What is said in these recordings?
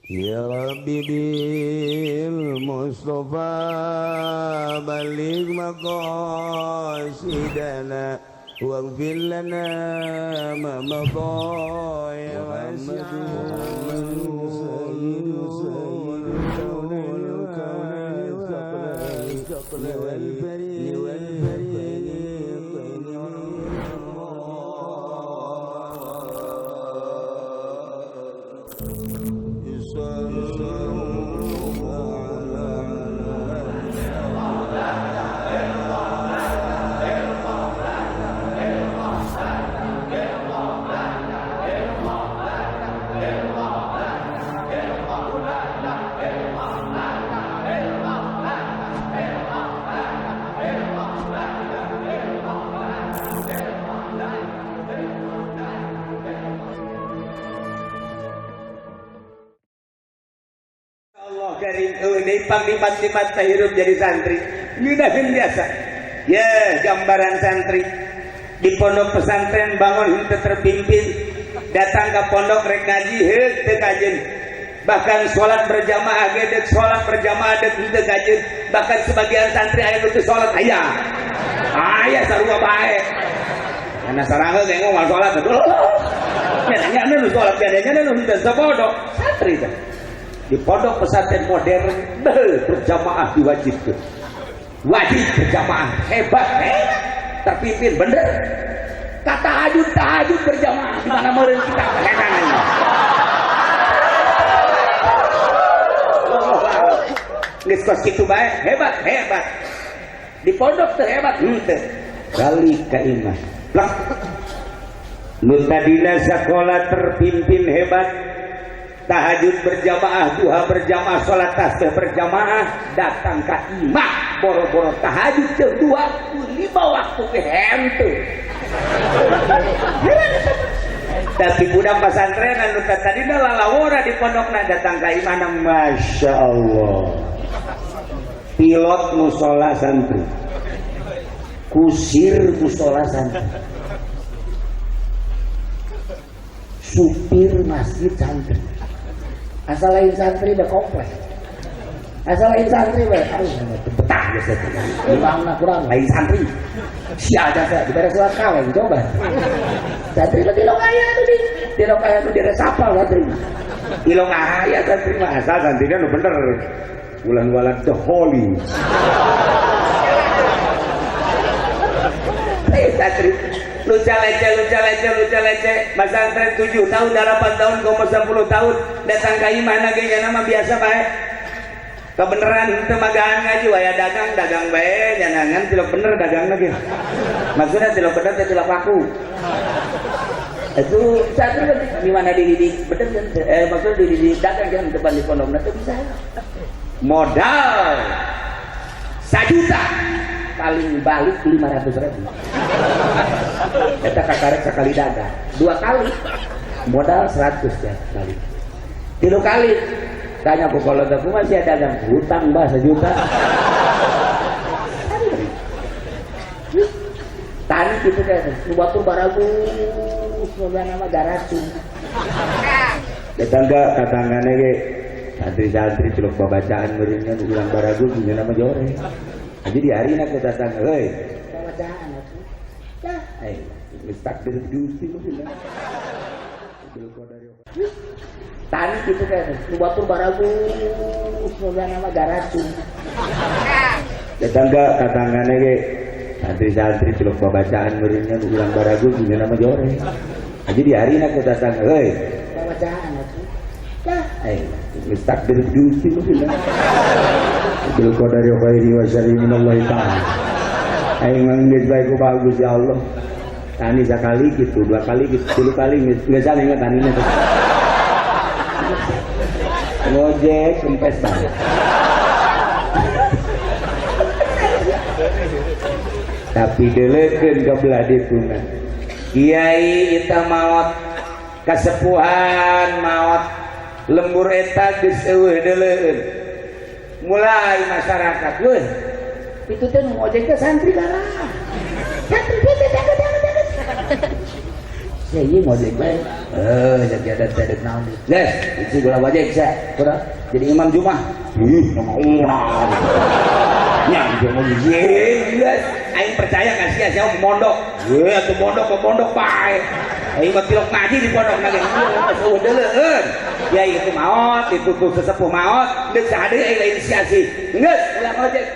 Ya Rabbi bil Mustafa balik maqasidana waghfir lana ma madha ya Lipat-lipat hirup jadi santri nyudahin biasa ya gambaran santri di pondok pesantren bangun henteu terpimpin datang ke pondok rek ngaji henteu kajeun bahkan sholat berjamaah gedek sholat berjamaah dek henteu kajeun bahkan sebagian santri aya nu teu sholat aya sarua bae karena sarangga ge ngomong sholat aduh nya nu sholat bedanya nu henteu sabodok santri teh di pondok pesantren modern berjamaah diwajibkan wajib berjamaah hebat terpimpin bener kata tahajud berjamaah di mana meureun kita kenangan geus kos kitu bae hebat di pondok teh hebat henteu balik ka imah plak nu tadina sakola terpimpin hebat tahajud berjamaah, duha berjamaah, sholat tasbih berjamaah, datang ke imah boro-boro tahajud jeung duha 5 waktu ke henteu. Tapi budak pesantren anu tadina lalawora di pondokna datang ka imah na masya Allah. Pilot musola santri. Kusir musola santri. Supir masjid santri. Asal lain santri udah kompleks. Asal lain santri udah betah ya saya. Imamna kurang lain santri. Si ada saya diberi surat kawin coba. Santri mah tilong aya tuh di. Tilong aya tuh diresapal santri. Tilong aya santri mah asal santri kan bener. Bulan walad the holy. Santri luca lece pesantren 7 tahun 8 tahun 10 tahun datang ke imah nage nama biasa bae kebeneran teu magaan ngaji waya dagang bae nyanangan tilok bener dagang lagi maksudnya tilok bener teh tilok laku itu santri di mana dididik bener maksudnya dididik dagang jangan depan di pondok itu bisa modal 1 juta paling balik 500.000 kita kakarek sekali dagang 2 kali modal 100 ya kali 3 kali tanya aku kalau aku masih ada dagang hutang bah 1 juta tani gitu kan batur baragus moga nama garacun katanggane ge santri-santri celok babacaan meureunnya nu ulang baragus nya nama jore jadi di hari nak kita datang, hei, bacaan aku, dah, mistak dari dusi mungkin lah. Tani gitu kan, batur baragus, moga nama garacun. Tetangga katanggane ge, santri-santri celok babacaan meureunnya nu ulang baragus nya nama jore. Jadi di hari nak kita datang, hei, bacaan aku, dah, mistak dari dusi mungkin lah. Bil qadari khairi wa syarri minallahi ta'ala. Aing geus bae ku bagus ya Allah. Tani sakali gitu, 2 kali gitu, 3 kali geus sana ingat tanina. Ngojek kempes bae. Tapi deulekeun ka belah dituna. Kiai eta maot kasepuhan maot lembur eta geus eueuh deuleueun. Mulai masyarakat, weh, itu teh ngojek teh santri karang. Santri teh jangan. Ya iya ngojek bae, Jadi ada tedek naon. Guys, itu gula wajib saya. Kurang jadi imam Jumat. Nama urang. Yang dia mau guys. Aing percaya nggak sih saya mau mondok. Atuh mondok bae. Aing mah tilok ngaji di pondok nage. Sudah deuleun. Ya itu maot, itu sesepuh maot, deuk sadeu aing inisiasi. Geus, ulah ojek.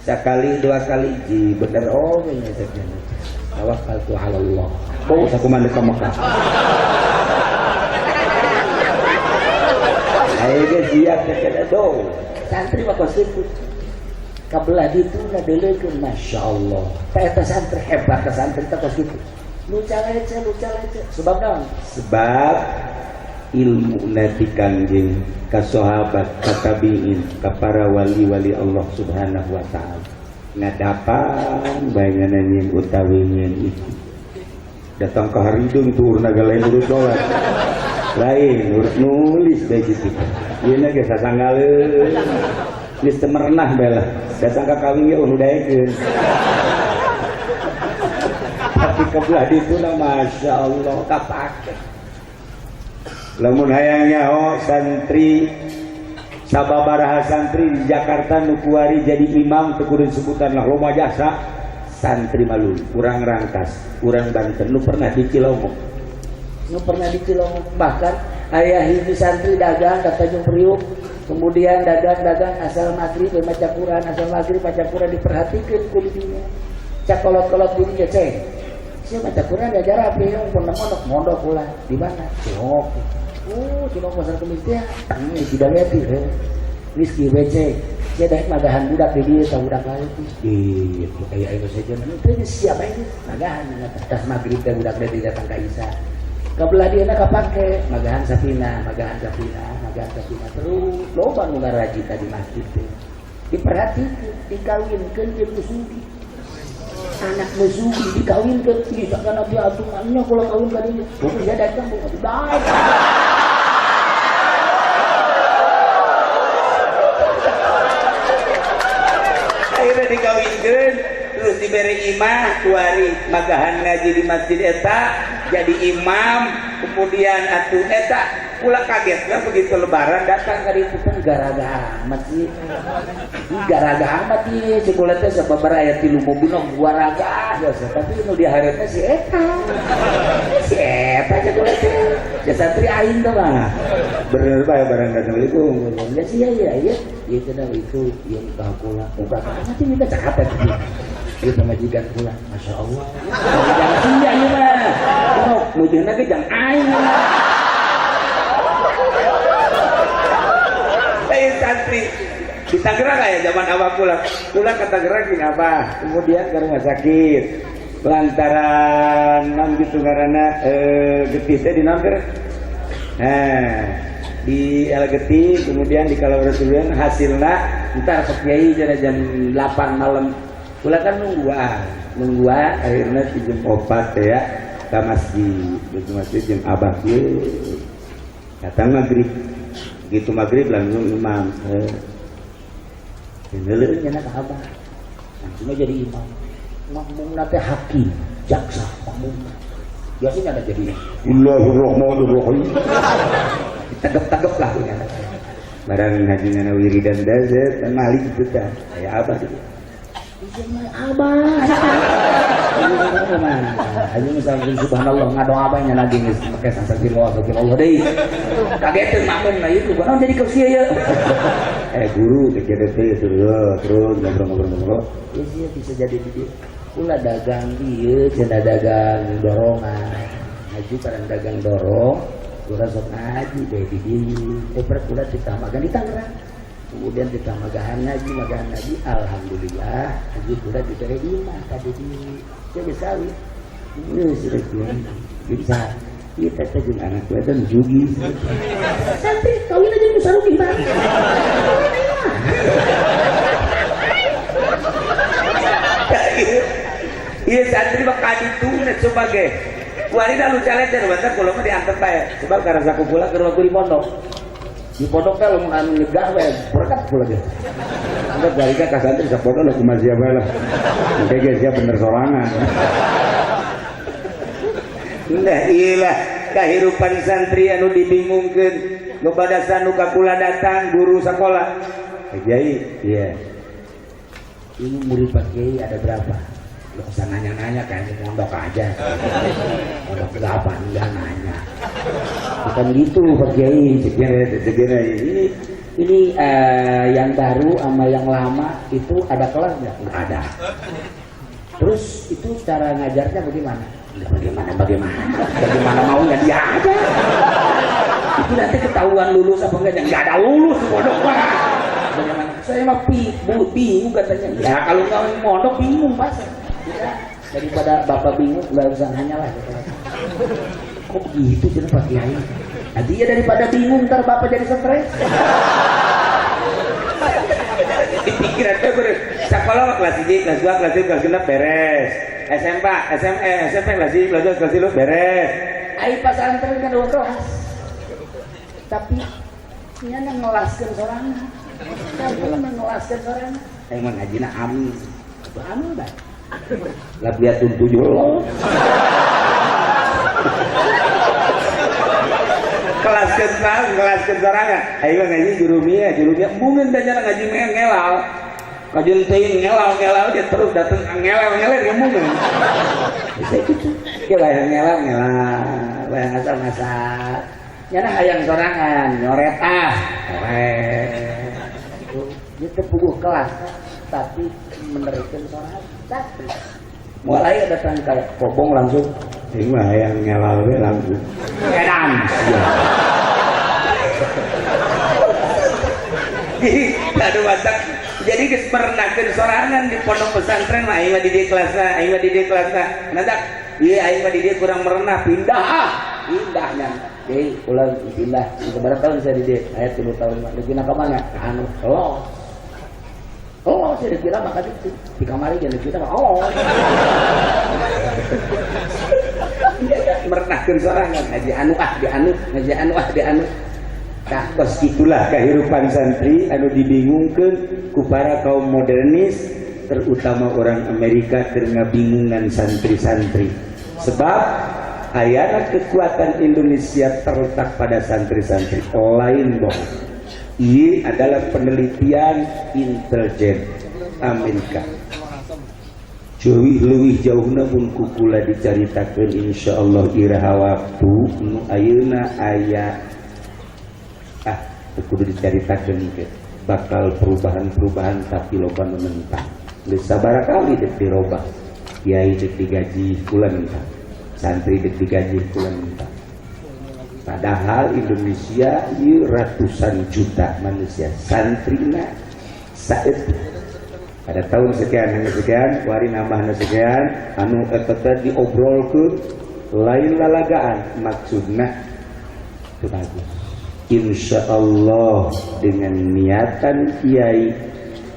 Sekali dua kali ji bener nya saja. Tawakkaltu 'ala Allah. Bau aku mandek ka Mekah. Ayo ge siap kada do. Santri mah kositu. Kabelah ditu ngadeuleukeun masyaallah. Eta santri hebat ka santri teh kositu. Luca lece. Sebab naon? Sebab ilmu nabi kangjeng ka sahabat ka tabiin ka para wali-wali Allah Subhanahu wa taala ngadapan bayangan yang utawinya itu datang ke haridung tuh urna lain urut dolar lain urut nulis bae gitu ieu na ge sasangaleun geus teu merenah bela datang ka kawin ge udah daekeun tapi kebelah ditu na masyaallah kapake lamun hayang nyaho santri sababaraha santri di Jakarta nu kuari jadi imam teu kudu sebutan lah loba jasa santri malun urang rangkas urang Banten nu pernah di Cilongok bahkan aya hiji santri dagang ka Tanjung Priuk kemudian dagang asal maghrib maca Quran asal maghrib maca Quran diperhatikeun ku didinya cak kolot-kolot didinya ceng sia maca Quran diajar api pernah mondok ulah di mana Cilongok Cilongok pasar Kemis teh tidak ngerti Rizky WC saya daek magahan budak di dia sama budak lain gitu kayak itu saja itu siapa ini magahan tas maghrib teh budak dia datang ke Isa kabelah dia nak kapake magahan Safina terus loba nu ngarajita di masjid teh diperhatikan dikawinkeun jeung musugi anak musugi dikawinkeun bisa kana dia atungannya kalau kawin ka dieu dia datang bukan baik akhirnya dikawinkeun terus diberi imah kuari magahan ngaji di masjid eta jadi imam kemudian atuh eta pula kagetnya begitu lebaran datang ke ditu kan garaga amat sih sekolah teh sababaraha aya 3 mobil gua raga biasa tapi nu dihareupna si eta sekolah teh ya santri aing teh mah bener bae barang Assalamualaikum ya sih ya ieu teh itu ieu ka kula uga mati minta cakap ieu sama jigan kula masyaallah jangan sia ieu mah mujehna ge jang aing santri di Tangerang ya zaman awal pulang ke Tangerang gini apa kemudian ke rumah sakit lantaran nang gitu karena getisnya di nangker di Geti kemudian di Kalawratulian hasilnya ntar ke Kiai jam 8 malam pulang kan nungguan akhirnya di jam 4 ya ke masjid jam abah datang maghrib gitu maghrib langsung imam ngeleunya nak abah langsung jadi imam makmumna teh hakim jaksa makmumna biasanya ada jadi Bismillahirrahmanirrahim tegep-tegep lah punya barang ngajinya wiridan dazat dan malik itu dah kayak abah gitu abah aja misalnya subhanallah ngadong abahnya lagi nih pakai astagfirullah deh kagetin makmum nah itu bukan jadi kursi ya guru kejadian terus ngobrol ya sih bisa jadi dia pula dagang dia cina dagang dorongan ngaji karena dagang dorong gua sok ngaji deh di dia pula ditambahkan di Tangerang kemudian ditambahkan ngaji alhamdulillah ngaji sudah diberi imah tadi di jadi sawit bisa kita tajun anak dan jugi santri kawin aja bisa rugi banget iya santri bakal ditulis sebagai warina lu calet dan bentar kalau mau diangkat ya sebab karena saku pula ke rumah di pondok kan lu anu nyegah we berkat pula dia angkat galika ka santri sa pondok lu kumaha siapa lah kayak siapa bener sorangan. Nah iyalah kehidupan santri anu dibingungkeun kepada sanu kakula datang guru sekolah Pak Kiai iya ini murid Pak Kiai ada berapa lo usah nanya-nanya kayak mondok aja mondok berapa enggak nanya bukan gitu Pak Kiai segera ini yang baru sama yang lama itu ada kelas nggak ada terus itu cara ngajarnya bagaimana bagaimana maunya dia aja itu nanti ketahuan lulus apa enggak nggak ada lulus mondok mah bagaimana saya mah bingung katanya ya kalau nggak mondok bingung pas ya, daripada bapak bingung nggak usah nanya lah kok begitu jadi Pak Kiai nanti ya daripada bingung ntar bapak jadi stres pikiran tuh sekolah kelas 1 kelas 2 kelas 3 kelas 6 beres SMP kelas 1 kelas 2 kelas 3 beres ai pasantren kan 2 kelas tapi nya ngelaskeun sorangan emang ngajina amin amin dah lah biar tujuh lo kelas sorangan ayo ngaji jurumia mungkin dan jangan ngaji ngelal ngaji teuing ngelal dia terus datang ngelal dia mungkin bisa gitu ya bayang ngelal bayang ngasal nyana hayang sorangan nyoret itu puguh kelas tapi meneruskan sorangan tapi mulai datang kayak kobong langsung ini mah yang ngelal langsung edan aduh masak jadi kesemernakan sorangan di pondok pesantren mah aing mah di kelasna nandak iya aing mah di dia kurang merenah pindahnya ulang pindah berapa tahun saya di dia ayat 3 tahun pindah ke mana anu saya kira maka di kamar aja kita merenahkan sorangan ngaji anu nah kos itulah kehidupan santri anu dibingungkeun ku para kaum modernis terutama orang Amerika keur ngabingungan santri-santri sebab ayana kekuatan Indonesia terletak pada santri-santri lain dong. Ini adalah penelitian intelijen Amerika. Leuwih jauhna mun kukula dicaritakeun insyaallah iraha waktu nu ayeuna aya kudu dicaritakeun ke bakal perubahan tapi loba nu mentah. Geus sabaraha kali dek dirobah. Kiai dek digaji kula mentah. Santri dek digaji kula mentah. Padahal Indonesia ini ratusan juta manusia santrina saat pada tahun sekian wari nambah sekian anu eta diobrolkeun lain lalagaan maksudna itu bagus insyaallah dengan niatan kiai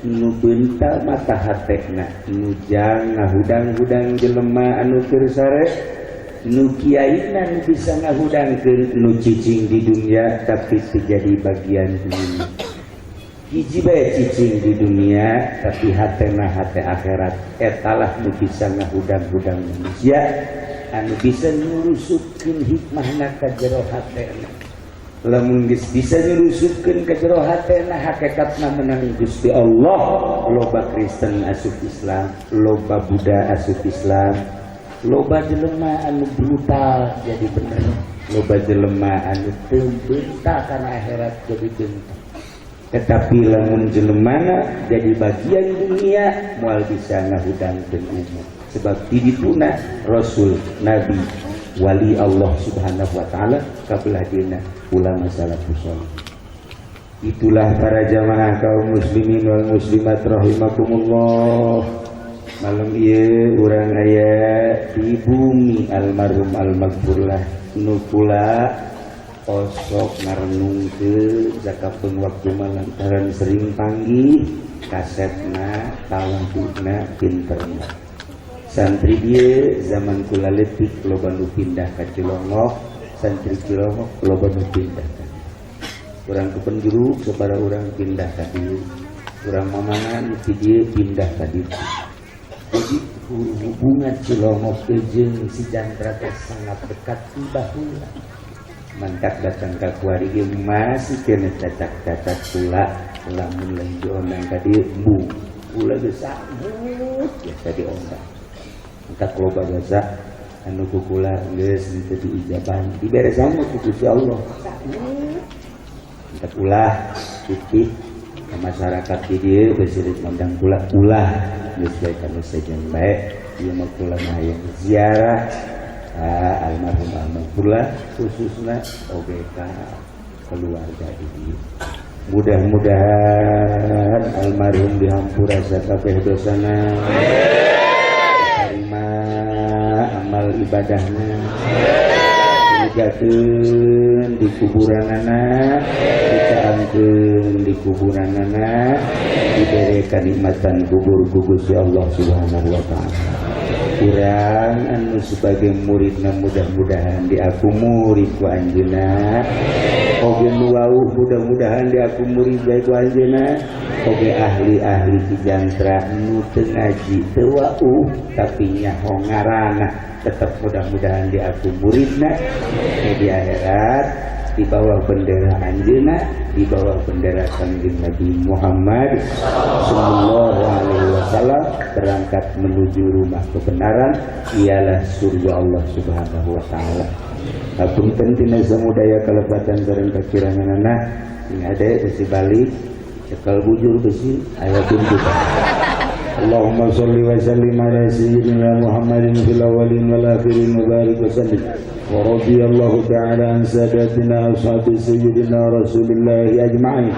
nu bental mata hatena nu jang ngahudang-hudang jelema anu keur sare nu kiaina nu bisa ngahudangkeun nu cicing di dunia tapi terjadi bagian dunia hiji bae cicing di dunia tapi hatena hate akhirat etalah nu bisa ngahudang-hudang manusia anu bisa nyurusupkeun hikmahna ka jero hatena lamun geus bisa nyurusupkeun ka jero hatena hakikatna menang Gusti Allah loba Kristen asup Islam loba Buddha asup Islam loba jelema anu brutal jadi bener loba jelema anu teu bentak kana akhirat jadi bentak tetapi lamun jelemana jadi bagian dunia moal bisa ngahudangkeun umat sebab tidituna rasul nabi wali Allah subhanahu wa ta'ala kabelah dina ulama salafus saleh itulah para jamaah kaum muslimin wal muslimat rahimakumullah malam ieu urang aya di bumi almarhum almaghfurlah nu kula osok ngarenungkeun jakapeun waktu lantaran sering panggih kasetna talentuna pinterna santri dieu zaman kula leutik loba nu pindah ka Cilongok santri Cilongok loba nu pindah ka urang ke Penjuru sabaraha urang pindah ka dieu urang mamanan ti dieu pindah ka dieu jadi hubungan Cilongok jeung si Jantra teh sangat dekat baheula. Mangkat datang ka kuari ieu masih kena cacak-cacak kula lamun lain dionang ka dieu embung. Kula geus sambut biasa dionang. Mangkat loba basa anu ku kula geus teu diijaban diberesan ku Gusti Allah. Mangkat ulah titip ka masyarakat di dieu beusireut mandang kula ulah geus bae kana sajen bae ieu mah kula mah aya ziarah almarhum kula khususna oge ka keluarga ini. Mudah-mudahan almarhum dihampura sakabeh dosana, terima amal ibadahna, dijakeun di kuburanana, dicaangkeun di kuburanana, diberi kanikmatan kubur Gusti Allah Subhanahu wa taala. Kurang anu sebagai muridna mudah-mudahan diaku murid ku anjeunna. Oge nu wauh mudah-mudahan diaku murid bae ku anjeunna. Oge ahli-ahli ki Jantra nu teu ngaji teu wauh tapi nyaho ngaranna tetep mudah-mudahan diaku muridna di akhirat di bawah bendera anjeunna, di bawah bendera Kanjeng Nabi Muhammad sallallahu alaihi wasallam berangkat menuju rumah kebenaran ialah surga Allah Subhanahu wa taala. Hapunten tina samudaya kalepatan sareng kakiranganna ngade besi balik cekal bujur besi aya tuntutan. Allahumma sholli wa sallim ala sayyidina Muhammadin fil awwalin wal akhirin wa barik wa sallim. Wa radiyallahu ta'ala an sadatina ashabi sayyidina Rasulillah ajma'in.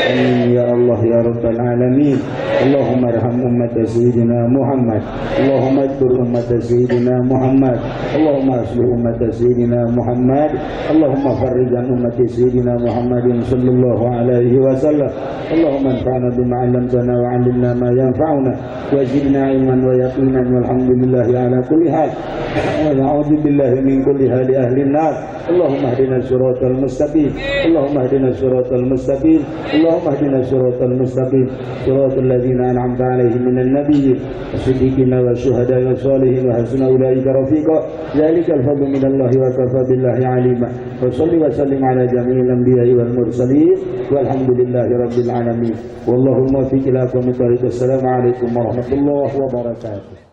Amin ya Allah ya rabbal alamin. Allahumma arham ummat sayyidina Muhammad. Allahumma adkur ummat sayyidina Muhammad. Allahumma aslih ummat sayyidina Muhammad. Allahumma farrij an ummat sayyidina Muhammadin sallallahu alaihi wasallam. Allahumma anfa'na bima 'allamtana wa 'allimna ma yanfa'una wa zidna ilman wa yaqinan walhamdulillahi ala kulli hal. Wa na'udzu billahi min kulli hali ahli an-nar. Allahumma hdina siratal mustaqim. Allahumma hdina siratal mustaqim. Allahumma hdina siratal mustaqim. Siratal ladzina an'amta 'alaihim minan nabiyyin wasiddiqina wasyuhada'i wassalihin wa hasuna ulaika rafiqa. Dzalikal fadlu minallahi wa kafa billahi 'alima. Wa shalli wa sallim ala jami'il anbiya'i wal mursalin walhamdulillahi rabbil alamin. Wallahu muwaffiq ila aqwamit thariq. Assalamu alaikum warahmatullahi wabarakatuh.